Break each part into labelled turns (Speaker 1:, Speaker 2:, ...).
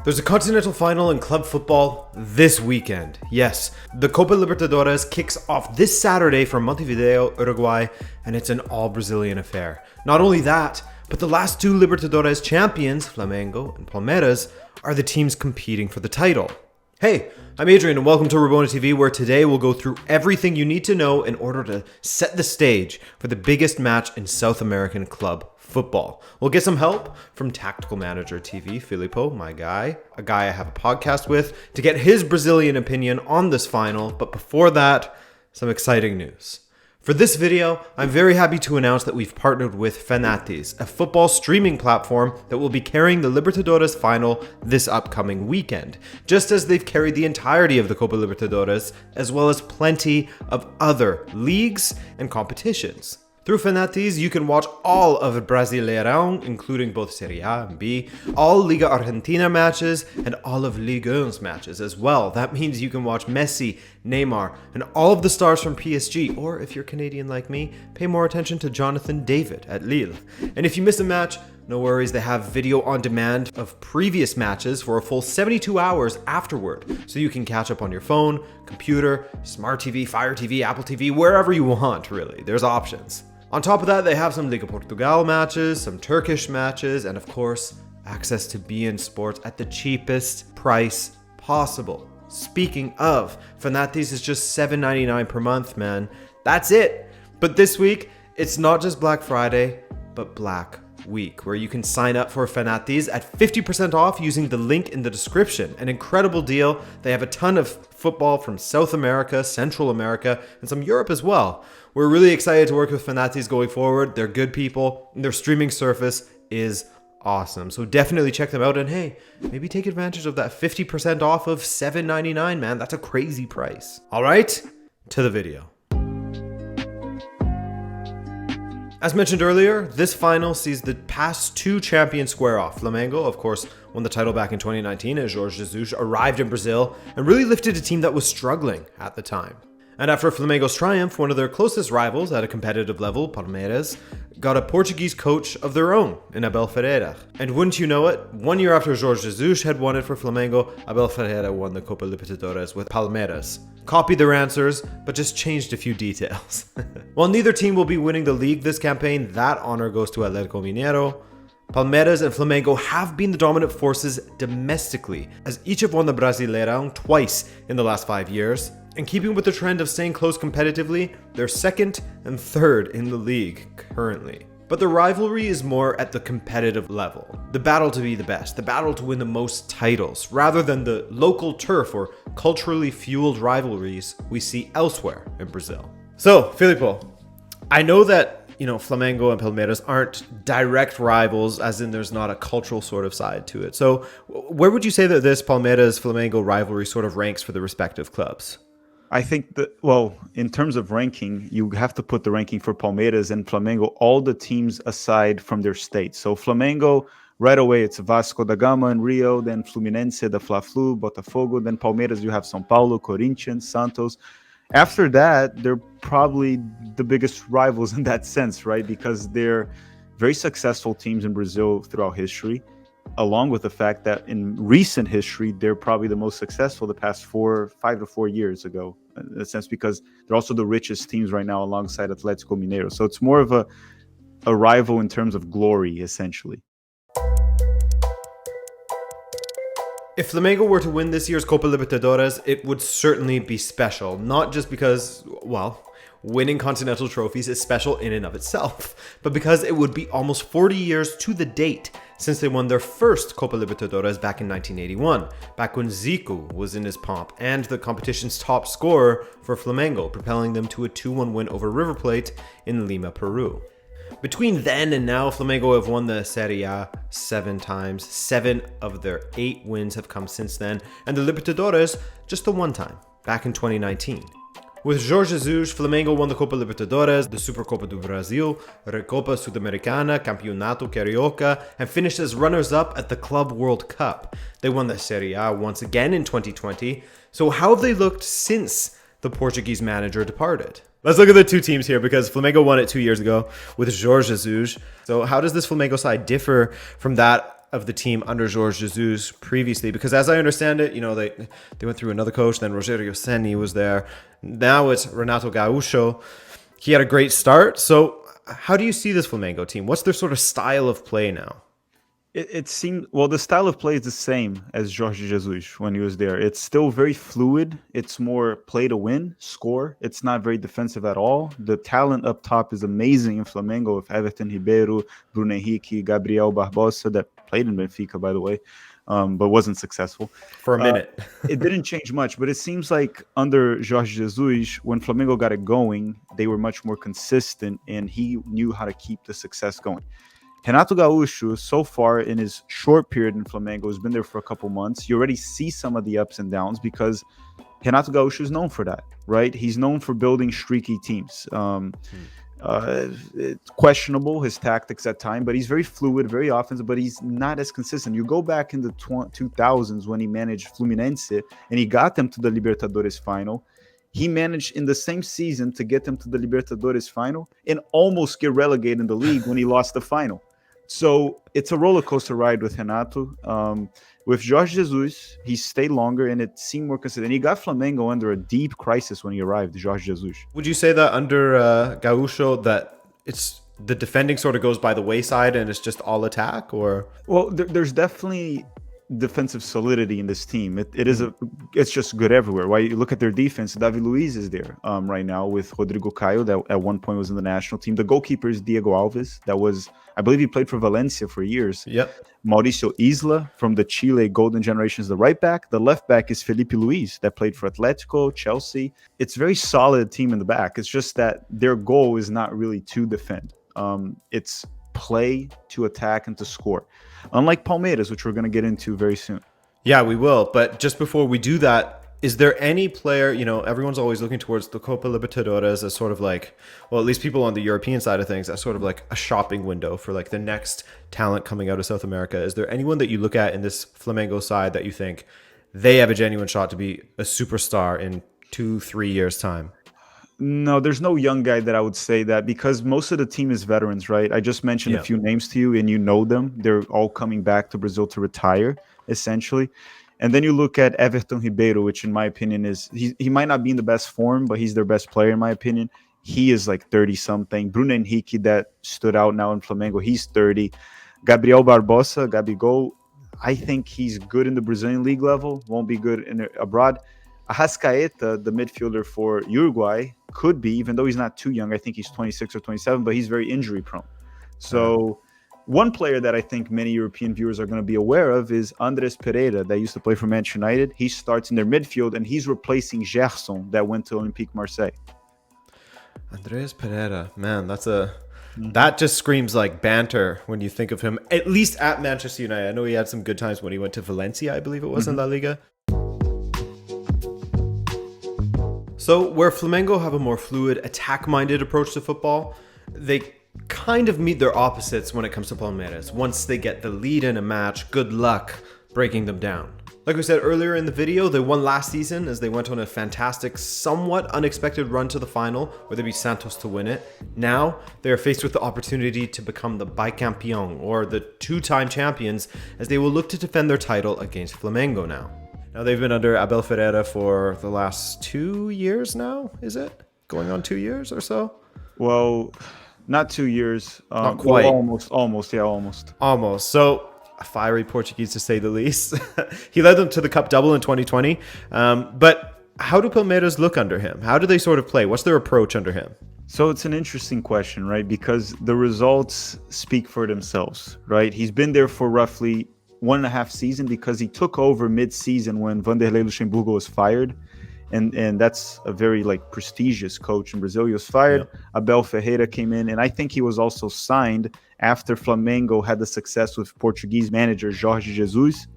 Speaker 1: There's a continental final in club football this weekend. Yes, the Copa Libertadores kicks off this Saturday from Montevideo, Uruguay, and it's an all-Brazilian affair. Not only that, but the last two Libertadores champions, Flamengo and Palmeiras, are the teams competing for the title. Hey, I'm Adrian and welcome to Rabona TV, where today we'll go through everything you need to know in order to set the stage for the biggest match in South American club football. We'll get some help from Tactical Manager TV, Filippo, my guy, a guy I have a podcast with, to get his Brazilian opinion on this final. But before that, some exciting news. For this video, I'm very happy to announce that we've partnered with Fanatiz, a football streaming platform that will be carrying the Libertadores final this upcoming weekend, just as they've carried the entirety of the Copa Libertadores, as well as plenty of other leagues and competitions. Through Fanatiz, you can watch all of Brasileirão, including both Serie A and B, all Liga Argentina matches, and all of Ligue 1's matches as well. That means you can watch Messi, Neymar, and all of the stars from PSG, or if you're Canadian like me, pay more attention to Jonathan David at Lille. And if you miss a match, no worries, they have video on demand of previous matches for a full 72 hours afterward, so you can catch up on your phone, computer, smart TV, Fire TV, Apple TV, wherever you want, really. There's options. On top of that, they have some Liga Portugal matches, some Turkish matches, and of course, access to beIN Sports at the cheapest price possible. Speaking of, Fanatiz is just $7.99 per month, man. That's it. But this week, it's not just Black Friday, but Black Week, where you can sign up for Fanatiz at 50% off using the link in the description. An incredible deal. They have a ton of football from South America, Central America, and some Europe as well. We're really excited to work with Fanatiz going forward. They're good people, and their streaming service is awesome. So definitely check them out, and hey, maybe take advantage of that 50% off of $7.99, man. That's a crazy price. All right, to the video. As mentioned earlier, this final sees the past two champions square off. Flamengo, of course, won the title back in 2019 as Jorge Jesus arrived in Brazil and really lifted a team that was struggling at the time. And after Flamengo's triumph, one of their closest rivals at a competitive level, Palmeiras, got a Portuguese coach of their own in Abel Ferreira. And wouldn't you know it, 1 year after Jorge Jesus had won it for Flamengo, Abel Ferreira won the Copa Libertadores with Palmeiras. Copied their answers, but just changed a few details. While neither team will be winning the league this campaign, that honor goes to Atlético Mineiro. Palmeiras and Flamengo have been the dominant forces domestically, as each have won the Brasileirão twice in the last 5 years. And keeping with the trend of staying close competitively, they're second and third in the league currently. But the rivalry is more at the competitive level. The battle to be the best, the battle to win the most titles, rather than the local turf or culturally fueled rivalries we see elsewhere in Brazil. So, Filippo, I know that Flamengo and Palmeiras aren't direct rivals, as in there's not a cultural sort of side to it. So where would you say that this Palmeiras-Flamengo rivalry sort of ranks for the respective clubs?
Speaker 2: I think that, well, in terms of ranking, you have to put the ranking for Palmeiras and Flamengo, all the teams aside from their states. So Flamengo, right away, it's Vasco da Gama in Rio, then Fluminense, the Fla-Flu, Botafogo, then Palmeiras, you have São Paulo, Corinthians, Santos. After that, they're probably the biggest rivals in that sense, right? Because they're very successful teams in Brazil throughout history, along with the fact that in recent history, they're probably the most successful the past 5 to 4 years ago, in a sense, because they're also the richest teams right now alongside Atlético Mineiro. So it's more of a rival in terms of glory, essentially.
Speaker 1: If Flamengo were to win this year's Copa Libertadores, it would certainly be special. Not just because, well, winning continental trophies is special in and of itself, but because it would be almost 40 years to the date since they won their first Copa Libertadores back in 1981, back when Zico was in his pomp and the competition's top scorer for Flamengo, propelling them to a 2-1 win over River Plate in Lima, Peru. Between then and now, Flamengo have won the Serie A 7 times. 7 of their 8 wins have come since then, and the Libertadores just the one time, back in 2019. With Jorge Jesus, Flamengo won the Copa Libertadores, the Supercopa do Brasil, Recopa Sudamericana, Campeonato Carioca, and finished as runners-up at the Club World Cup. They won the Serie A once again in 2020. So how have they looked since the Portuguese manager departed? Let's look at the two teams here, because Flamengo won it 2 years ago with Jorge Jesus. So how does this Flamengo side differ from that of the team under Jorge Jesus previously? Because as I understand it, they went through another coach, then Rogério Ceni was there. Now it's Renato Gaucho. He had a great start. So how do you see this Flamengo team? What's their sort of style of play now?
Speaker 2: It seemed, well, the style of play is the same as Jorge Jesus when he was there. It's still very fluid. It's more play to win, score. It's not very defensive at all. The talent up top is amazing in Flamengo with Everton Ribeiro, Bruno Henrique, Gabriel Barbosa, that played in Benfica, by the way, but wasn't successful.
Speaker 1: For a minute.
Speaker 2: It didn't change much, but it seems like under Jorge Jesus, when Flamengo got it going, they were much more consistent, and he knew how to keep the success going. Renato Gaucho, so far in his short period in Flamengo, has been there for a couple months. You already see some of the ups and downs because Renato Gaucho is known for that, right? He's known for building streaky teams. It's questionable, his tactics at time, but he's very fluid, very offensive, but he's not as consistent. You go back in the 2000s when he managed Fluminense and he got them to the Libertadores final. He managed in the same season to get them to the Libertadores final and almost get relegated in the league when he lost the final. So it's a roller coaster ride with Renato. With Jorge Jesus, he stayed longer and it seemed more consistent. And he got Flamengo under a deep crisis when he arrived, Jorge Jesus.
Speaker 1: Would you say that under Gaucho that it's the defending sort of goes by the wayside and it's just all attack, or?
Speaker 2: Well, there's definitely defensive solidity in this team. It's just good everywhere. Why you look at their defense, David Luiz is there right now with Rodrigo Caio, that at one point was in the national team. The goalkeeper is Diego Alves, I believe he played for Valencia for years.
Speaker 1: Yep.
Speaker 2: Mauricio Isla from the Chile Golden Generation is the right back. The left back is Felipe Luis that played for Atletico, Chelsea. It's a very solid team in the back. It's just that their goal is not really to defend. It's play to attack and to score. Unlike Palmeiras, which we're going to get into very soon.
Speaker 1: Yeah, we will. But just before we do that, is there any player, everyone's always looking towards the Copa Libertadores as sort of like, well, at least people on the European side of things, as sort of like a shopping window for like the next talent coming out of South America. Is there anyone that you look at in this Flamengo side that you think they have a genuine shot to be a superstar in 2-3 years' time?
Speaker 2: No, there's no young guy that I would say that, because most of the team is veterans, right? I just mentioned a few names to you and you know them. They're all coming back to Brazil to retire, essentially. And then you look at Everton Ribeiro, which in my opinion he might not be in the best form, but he's their best player in my opinion. He is like 30-something. Bruno Henrique, that stood out now in Flamengo, he's 30. Gabriel Barbosa, Gabigol, I think he's good in the Brazilian league level, won't be good abroad. Arrascaeta, the midfielder for Uruguay, could be, even though he's not too young. I think he's 26 or 27, but he's very injury prone. So one player that I think many European viewers are going to be aware of is Andres Pereira, that used to play for Manchester United. He starts in their midfield, and he's replacing Gerson, that went to Olympique Marseille.
Speaker 1: Andres Pereira, man, that just screams like banter when you think of him, at least at Manchester United. I know he had some good times when he went to Valencia, I believe it was, in La Liga. So where Flamengo have a more fluid, attack-minded approach to football, they kind of meet their opposites when it comes to Palmeiras. Once they get the lead in a match, good luck breaking them down. Like we said earlier in the video, they won last season as they went on a fantastic, somewhat unexpected run to the final, where they beat Santos to win it. Now, they are faced with the opportunity to become the bicampeão, or the two-time champions, as they will look to defend their title against Flamengo now. Now, they've been under Abel Ferreira for the last 2 years now, is it? Going on 2 years or so?
Speaker 2: Well, not 2 years.
Speaker 1: Not quite.
Speaker 2: Well, almost.
Speaker 1: Almost. So, a fiery Portuguese to say the least. He led them to the Cup double in 2020. But how do Palmeiras look under him? How do they sort of play? What's their approach under him?
Speaker 2: So it's an interesting question, right? Because the results speak for themselves, right? He's been there for roughly 1.5 seasons because he took over mid-season when Vanderlei Luxemburgo was fired. And that's a very prestigious coach in Brazil. He was fired. Yeah. Abel Ferreira came in, and I think he was also signed after Flamengo had the success with Portuguese manager Jorge Jesus.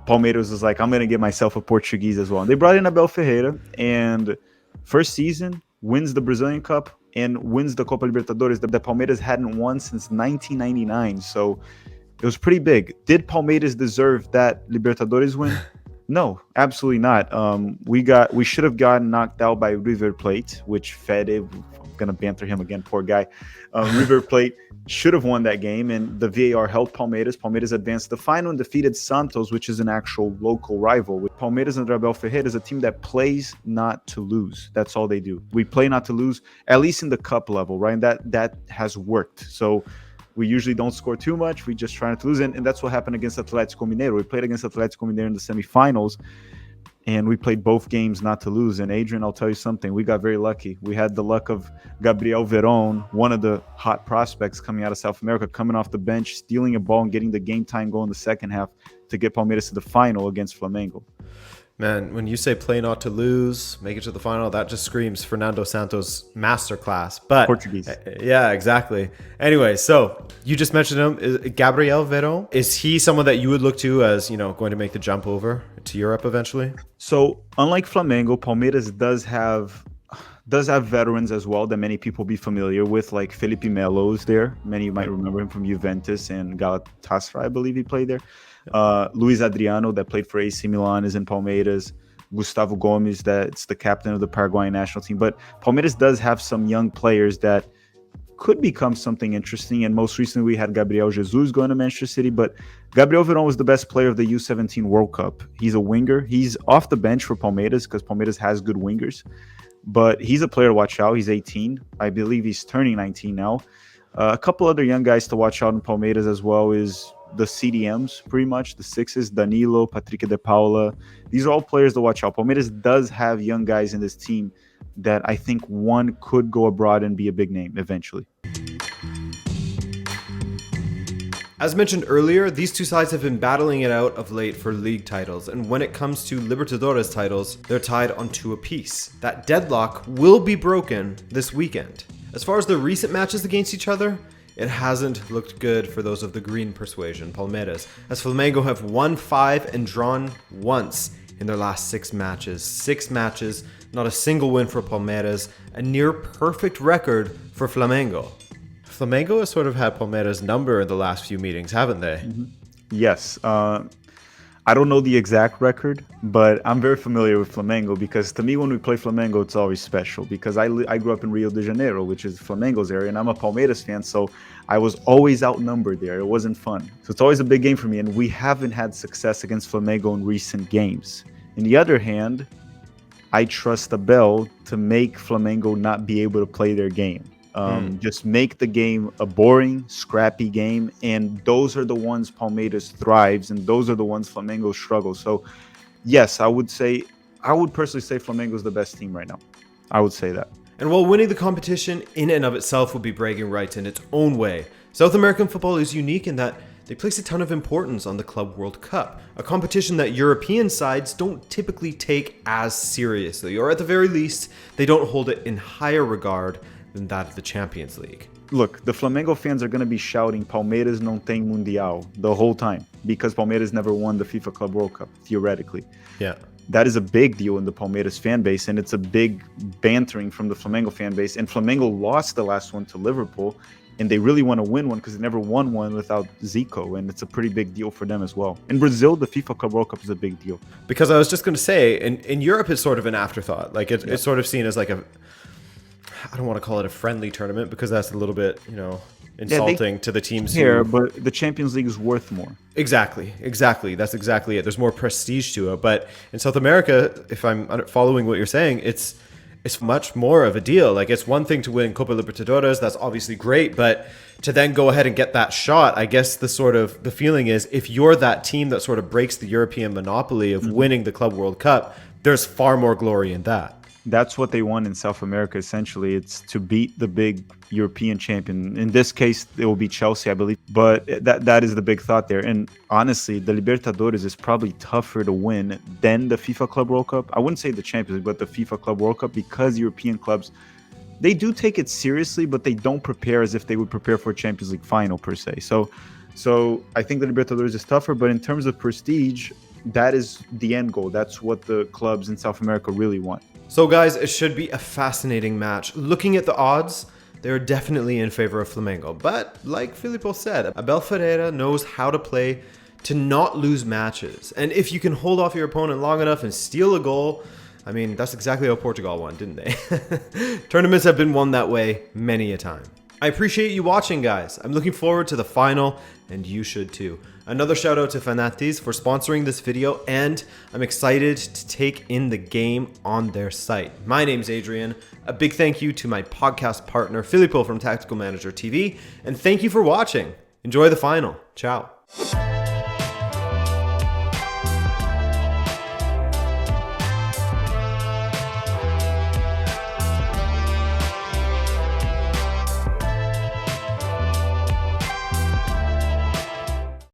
Speaker 2: Palmeiras was like, I'm going to get myself a Portuguese as well. And they brought in Abel Ferreira, and first season wins the Brazilian Cup and wins the Copa Libertadores that Palmeiras hadn't won since 1999. So it was pretty big. Did Palmeiras deserve that Libertadores win? No, absolutely not. We should have gotten knocked out by River Plate, which Fede, I'm gonna banter him again, poor guy. River Plate should have won that game, and the VAR helped Palmeiras. Palmeiras advanced to the final and defeated Santos, which is an actual local rival. With Palmeiras and Abel Ferreira is a team that plays not to lose. That's all they do. We play not to lose, at least in the cup level, right? And that has worked. So we usually don't score too much. We just try not to lose. And that's what happened against Atletico Mineiro. We played against Atletico Mineiro in the semifinals, and we played both games not to lose. And Adrian, I'll tell you something. We got very lucky. We had the luck of Gabriel Veron, one of the hot prospects coming out of South America, coming off the bench, stealing a ball and getting the game time goal in the second half to get Palmeiras to the final against Flamengo.
Speaker 1: Man, when you say play not to lose, make it to the final, that just screams Fernando Santos masterclass. But
Speaker 2: Portuguese.
Speaker 1: Yeah, exactly. Anyway, so you just mentioned him, Gabriel Veron. Is he someone that you would look to as, going to make the jump over to Europe eventually?
Speaker 2: So unlike Flamengo, Palmeiras does have veterans as well that many people be familiar with, like Felipe Melo is there. Many might remember him from Juventus and Galatasaray, I believe he played there. Luis Adriano, that played for AC Milan, is in Palmeiras. Gustavo Gomes, that's the captain of the Paraguayan national team. But Palmeiras does have some young players that could become something interesting. And most recently, we had Gabriel Jesus going to Manchester City. But Gabriel Veron was the best player of the U17 World Cup. He's a winger. He's off the bench for Palmeiras because Palmeiras has good wingers. But he's a player to watch out. He's 18. I believe he's turning 19 now. A couple other young guys to watch out in Palmeiras as well is the CDMs, pretty much, the sixes, Danilo, Patrick de Paula. These are all players to watch out. Palmeiras does have young guys in this team that I think one could go abroad and be a big name eventually.
Speaker 1: As mentioned earlier, these two sides have been battling it out of late for league titles, and when it comes to Libertadores titles, they're tied on 2 apiece. That deadlock will be broken this weekend. As far as the recent matches against each other, it hasn't looked good for those of the green persuasion, Palmeiras, as Flamengo have won 5 and drawn once in their last 6 matches. 6 matches, not a single win for Palmeiras, a near perfect record for Flamengo. Flamengo has sort of had Palmeiras' number in the last few meetings, haven't they?
Speaker 2: Mm-hmm. Yes. I don't know the exact record, but I'm very familiar with Flamengo because to me, when we play Flamengo, it's always special because I grew up in Rio de Janeiro, which is Flamengo's area, and I'm a Palmeiras fan, so I was always outnumbered there. It wasn't fun. So it's always a big game for me, and we haven't had success against Flamengo in recent games. On the other hand, I trust Abel to make Flamengo not be able to play their game. Just make the game a boring, scrappy game, and those are the ones Palmeiras thrives, and those are the ones Flamengo struggles. So, yes, I would personally say Flamengo is the best team right now. I would say that.
Speaker 1: And while winning the competition in and of itself would be bragging rights in its own way, South American football is unique in that they place a ton of importance on the Club World Cup, a competition that European sides don't typically take as seriously, or at the very least, they don't hold it in higher regard than that of the Champions League.
Speaker 2: Look, the Flamengo fans are going to be shouting Palmeiras não tem Mundial the whole time because Palmeiras never won the FIFA Club World Cup, theoretically.
Speaker 1: Yeah.
Speaker 2: That is a big deal in the Palmeiras fan base, and it's a big bantering from the Flamengo fan base. And Flamengo lost the last one to Liverpool, and they really want to win one because they never won one without Zico, and it's a pretty big deal for them as well. In Brazil, the FIFA Club World Cup is a big deal.
Speaker 1: Because I was just going to say, in Europe, it's sort of an afterthought. Like, it's sort of seen as like I don't want to call it a friendly tournament because that's a little bit, insulting to the teams
Speaker 2: here. But the Champions League is worth more.
Speaker 1: Exactly. That's exactly it. There's more prestige to it. But in South America, if I'm following what you're saying, it's much more of a deal. Like, it's one thing to win Copa Libertadores. That's obviously great. But to then go ahead and get that shot, I guess the feeling is if you're that team that sort of breaks the European monopoly of winning the Club World Cup, there's far more glory in that.
Speaker 2: That's what they want in South America, essentially. It's to beat the big European champion. In this case, it will be Chelsea, I believe. But that is the big thought there. And honestly, the Libertadores is probably tougher to win than the FIFA Club World Cup. I wouldn't say the Champions League, but the FIFA Club World Cup, because European clubs, they do take it seriously, but they don't prepare as if they would prepare for a Champions League final, per se. So I think the Libertadores is tougher, but in terms of prestige, that is the end goal. That's what the clubs in South America really want.
Speaker 1: So guys, it should be a fascinating match. Looking at the odds, they're definitely in favor of Flamengo. But like Filippo said, Abel Ferreira knows how to play to not lose matches. And if you can hold off your opponent long enough and steal a goal, I mean, that's exactly how Portugal won, didn't they? Tournaments have been won that way many a time. I appreciate you watching, guys. I'm looking forward to the final, and you should too. Another shout out to Fanatis for sponsoring this video, and I'm excited to take in the game on their site. My name's Adrian. A big thank you to my podcast partner, Filippo from Tactical Manager TV, and thank you for watching. Enjoy the final. Ciao.